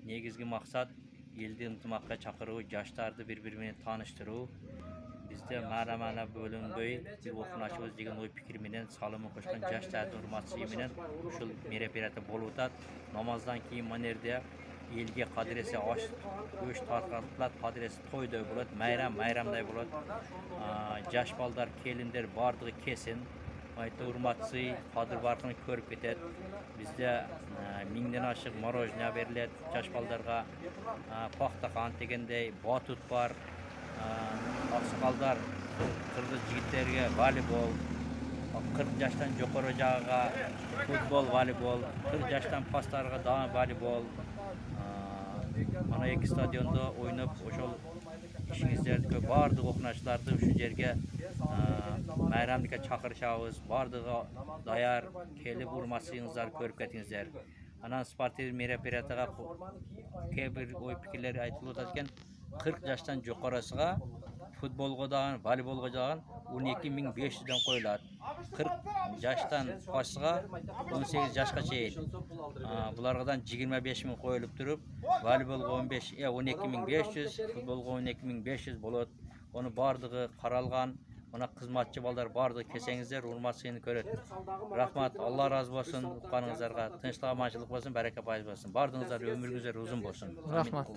Негізгі мақсат елді ынтымаққа шақыру, жаштарды бір-бірімен таныштыру. Bizde mağara bölünböy bir okunaşımız деген ой пикир менен салымы кошкон жаштардын урматчылыгы менен ушул мероприятие болуп атат. Намаздан кийин манерде элге кадыресе өч таркатылат, кадыресе тойдой болот, майрамдай болот. Жаш балдар, келиндер бардыгы кесин. Айта урматчы кадыр баркын көрүп кетет. Bizde 1000ден ашык мороженое берилет жаш балдарга. Пахтакан дегендей батут бар. Аксакалдар кыргыз жигиттерге волейбол, 40 жаштан жокору жагыга футбол, волейбол, 40 жаштан пастарга да волейбол. Мана эки стадиондо ойноп ошол ишиңиздерди бардык окуначыларды ушу жерге майрамдыкка чакырышабыз. Бардыгы даяр келип урматчылыгыңыздарды көрүп кетиңиздер. Анан спортивный мероприятияга кээ бир ой пикирлер айтылып атат экен. 40 жаштан жокорусуга футболго дагы, волейболго дагы 12.500дөн коюлат. 40 жаштан пасыга 18 жашка чейин. Буларгадан 25.000 коюлуп туруп, волейболго 12.500, футболго 12.500 болот. Onu бардыгы каралган. Мына кызматчы балдар бардыгы кесеңиздер, урматчыны көрөт. Рахмат, Алла разы болсун укканыңыздарга. Тынчтык, аманчылык болсун, барака пайыз болсун. Бардыгыңыздар өмүрүңүздөр узун болсун. Рахмат.